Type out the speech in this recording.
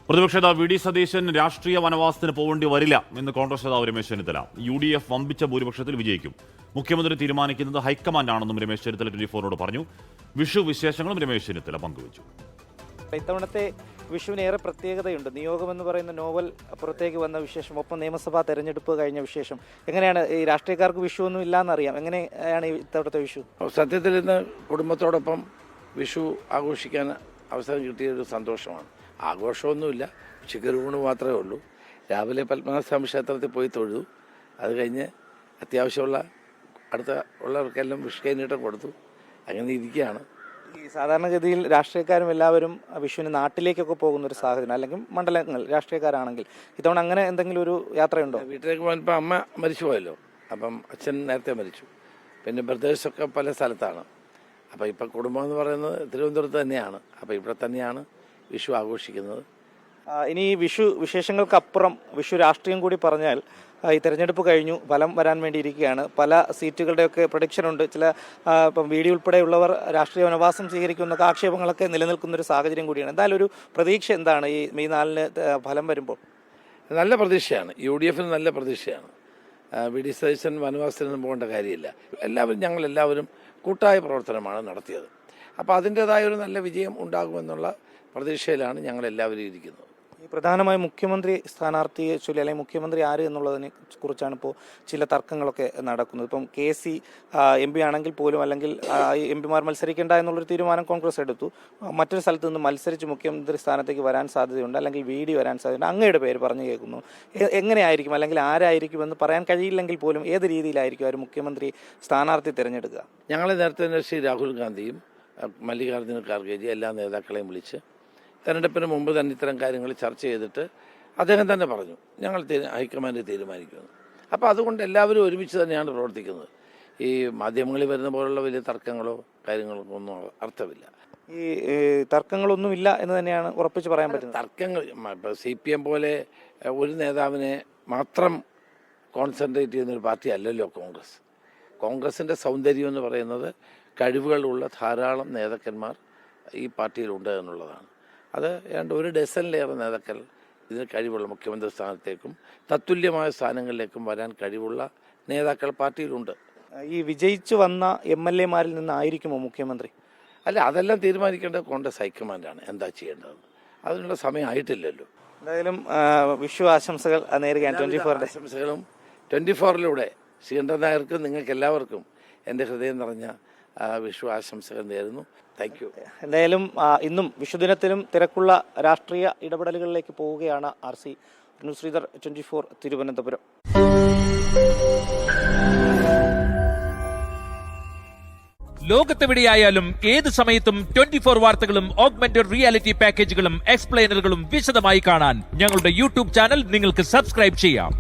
പ്രതിപക്ഷ നേതാവ് V D Satheesan രാഷ്ട്രീയ വനവാസത്തിന് പോകേണ്ടി വരില്ല എന്ന് കോൺഗ്രസ് നേതാവ് രമേശ് ചെന്നിത്തല. UDF വമ്പിച്ച ഭൂരിപക്ഷത്തിൽ വിജയിക്കും. മുഖ്യമന്ത്രി തീരുമാനിക്കുന്നത് ഹൈക്കമാൻഡാണെന്നും രമേശ് ചെന്നിത്തല 24 പറഞ്ഞു. വിഷു വിശേഷങ്ങളും രമേശ് ചെന്നിത്തല പങ്കുവച്ചു. ഇത്തവണത്തെ വിഷുവിന് ഏറെ പ്രത്യേകതയുണ്ട്. നിയോഗം എന്ന് പറയുന്ന നോവൽ പുറത്തേക്ക് വന്ന വിശേഷം, ഒപ്പം നിയമസഭാ തെരഞ്ഞെടുപ്പ് കഴിഞ്ഞ വിശേഷം. എങ്ങനെയാണ് ഈ രാഷ്ട്രീയക്കാർക്ക് വിഷു ഒന്നും ഇല്ലാന്നറിയാം, എങ്ങനെയാണ് ഇത്തവണത്തെ വിഷു? സത്യത്തിൽ ഇന്ന് കുടുംബത്തോടൊപ്പം വിഷു ആഘോഷിക്കാൻ അവസരം കിട്ടിയൊരു സന്തോഷമാണ്. ആഘോഷമൊന്നുമില്ല, ഉച്ചയ്ക്കൊരു മാത്രമേ ഉള്ളൂ. രാവിലെ പത്മനാഭസ്വാമി ക്ഷേത്രത്തിൽ പോയി തൊഴുതു. അത് കഴിഞ്ഞ് അത്യാവശ്യമുള്ള ഉള്ളവർക്കെല്ലാം വിഷു കൈനീട്ടം കൊടുത്തു. അങ്ങനെ ഇരിക്കുകയാണ്. ഈ സാധാരണഗതിയിൽ രാഷ്ട്രീയക്കാരും എല്ലാവരും വിഷുവിന് നാട്ടിലേക്കൊക്കെ പോകുന്ന ഒരു സാഹചര്യം, അല്ലെങ്കിൽ മണ്ഡലങ്ങൾ രാഷ്ട്രീയക്കാരാണെങ്കിൽ ഇത്തവണ അങ്ങനെ എന്തെങ്കിലും ഒരു യാത്രയുണ്ടോ? വീട്ടിലേക്ക് പോയപ്പോൾ അമ്മ മരിച്ചു പോയല്ലോ, അപ്പം അച്ഛൻ നേരത്തെ മരിച്ചു. പിന്നെ ബ്രദേഴ്സൊക്കെ പല സ്ഥലത്താണ്. അപ്പോൾ ഇപ്പം കുടുംബം എന്ന് പറയുന്നത് തിരുവനന്തപുരത്ത് തന്നെയാണ്. അപ്പോൾ ഇവിടെ തന്നെയാണ് വിഷു ആഘോഷിക്കുന്നത്. ഇനി വിഷു വിശേഷങ്ങൾക്കപ്പുറം വിഷു രാഷ്ട്രീയം കൂടി പറഞ്ഞാൽ, ഈ തെരഞ്ഞെടുപ്പ് കഴിഞ്ഞു, ഫലം വരാൻ വേണ്ടി ഇരിക്കുകയാണ്. പല സീറ്റുകളുടെയൊക്കെ പ്രൊഡിക്ഷൻ ഉണ്ട്. ചില ഇപ്പം വി ഡി ഉൾപ്പെടെയുള്ളവർ രാഷ്ട്രീയ വനവാസം സ്വീകരിക്കുന്നൊക്കെ ആക്ഷേപങ്ങളൊക്കെ നിലനിൽക്കുന്ന ഒരു സാഹചര്യം കൂടിയാണ്. എന്തായാലും ഒരു പ്രതീക്ഷ എന്താണ് ഈ മെയ് 4 ഫലം വരുമ്പോൾ? നല്ല പ്രതീക്ഷയാണ്. UDF നല്ല പ്രതീക്ഷയാണ്. വി ഡി സതീശൻ വനവാസത്തിനൊന്നും പോകേണ്ട കാര്യമില്ല. ഞങ്ങളെല്ലാവരും കൂട്ടായ പ്രവർത്തനമാണ് നടത്തിയത്. അപ്പോൾ അതിൻ്റെതായ ഒരു നല്ല വിജയം ഉണ്ടാകുമെന്നുള്ള പ്രതീക്ഷയിലാണ് ഞങ്ങളെല്ലാവരും ഇരിക്കുന്നത്. ഈ പ്രധാനമായും മുഖ്യമന്ത്രി സ്ഥാനാർത്ഥിയെ ചൊല്ലി, അല്ലെങ്കിൽ മുഖ്യമന്ത്രി ആര് എന്നുള്ളതിനെ കുറിച്ചാണ് ഇപ്പോൾ ചില തർക്കങ്ങളൊക്കെ നടക്കുന്നത്. ഇപ്പം KC MP ആണെങ്കിൽ പോലും, അല്ലെങ്കിൽ MP മാർ മത്സരിക്കേണ്ട എന്നുള്ളൊരു തീരുമാനം കോൺഗ്രസ് എടുത്തു. മറ്റൊരു സ്ഥലത്ത് നിന്ന് മത്സരിച്ച് മുഖ്യമന്ത്രി സ്ഥാനത്തേക്ക് വരാൻ സാധ്യതയുണ്ട്, അല്ലെങ്കിൽ VD വരാൻ സാധ്യതയുണ്ട്. അങ്ങയുടെ പേര് പറഞ്ഞു കേൾക്കുന്നു. എങ്ങനെയായിരിക്കും, അല്ലെങ്കിൽ ആരായിരിക്കുമെന്ന് പറയാൻ കഴിയില്ലെങ്കിൽ പോലും ഏത് രീതിയിലായിരിക്കും അവർ മുഖ്യമന്ത്രി സ്ഥാനാർത്ഥി തിരഞ്ഞെടുക്കുക? ഞങ്ങൾ നേരത്തെ തന്നെ ശ്രീ രാഹുൽ ഗാന്ധിയും മല്ലികാർജ്ജുന ഖാർഗെജി എല്ലാ നേതാക്കളെയും വിളിച്ച് തെരഞ്ഞെടുപ്പിന് മുമ്പ് തന്നെ ഇത്തരം കാര്യങ്ങൾ ചർച്ച ചെയ്തിട്ട് അദ്ദേഹം തന്നെ പറഞ്ഞു ഞങ്ങൾ ഹൈക്കമാൻഡ് തീരുമാനിക്കുമെന്ന്. അപ്പോൾ അതുകൊണ്ട് എല്ലാവരും ഒരുമിച്ച് തന്നെയാണ് പ്രവർത്തിക്കുന്നത്. ഈ മാധ്യമങ്ങളിൽ വരുന്ന പോലുള്ള വലിയ തർക്കങ്ങളോ കാര്യങ്ങളോ ഒന്നും അർത്ഥമില്ല. ഈ തർക്കങ്ങളൊന്നുമില്ല എന്ന് തന്നെയാണ് ഉറപ്പിച്ച് പറയാൻ പറ്റുന്നത്. തർക്കങ്ങൾ ഇപ്പോൾ CPM പോലെ ഒരു നേതാവിനെ മാത്രം കോൺസെൻട്രേറ്റ് ചെയ്യുന്നൊരു പാർട്ടി അല്ലല്ലോ കോൺഗ്രസ്. കോൺഗ്രസിൻ്റെ സൗന്ദര്യം എന്ന് പറയുന്നത് കഴിവുകളുള്ള ധാരാളം നേതാക്കന്മാർ ഈ പാർട്ടിയിലുണ്ട് എന്നുള്ളതാണ്. അത് ഏതാണ്ട് 1 ഡസനിലേറെ നേതാക്കൾ ഇതിന് കഴിവുള്ള മുഖ്യമന്ത്രി സ്ഥാനത്തേക്കും തത്തുല്യമായ സ്ഥാനങ്ങളിലേക്കും വരാൻ കഴിവുള്ള നേതാക്കൾ പാർട്ടിയിലുണ്ട്. ഈ വിജയിച്ചു വന്ന MLA മാരിൽ നിന്നായിരിക്കുമോ മുഖ്യമന്ത്രി? അല്ല, അതെല്ലാം തീരുമാനിക്കേണ്ടത് കോൺഗ്രസ് ഹൈക്കമാൻഡാണ് എന്താ ചെയ്യേണ്ടത്. അതിനുള്ള സമയം ആയിട്ടില്ലല്ലോ. എന്തായാലും വിഷു ആശംസകൾ നേരുകയാണ്. 24 ആശംസകളും 24-ലൂടെ ശ്രീകണ്ഠൻ നായർക്കും നിങ്ങൾക്ക് എല്ലാവർക്കും എൻ്റെ ഹൃദയം നിറഞ്ഞ വിഷു ആശംസകൾ നേരുന്നു. Thank you. എന്തായാലും ഇന്നും വിഷുദിനത്തിലും തിരക്കുള്ള രാഷ്ട്രീയ ഇടപെടലുകളിലേക്ക് പോവുകയാണ് RC. ശ്രീധർ, 24 തിരുവനന്തപുരം. ലോകത്തെവിടെയായാലും ഏത് സമയത്തും 24 വാർത്തകളും ഓഗ്മെന്റഡ് റിയാലിറ്റി പാക്കേജുകളും എക്സ്പ്ലെയിനറുകളും വിശദമായി കാണാൻ ഞങ്ങളുടെ YouTube ചാനൽ നിങ്ങൾക്ക് സബ്സ്ക്രൈബ് ചെയ്യാം.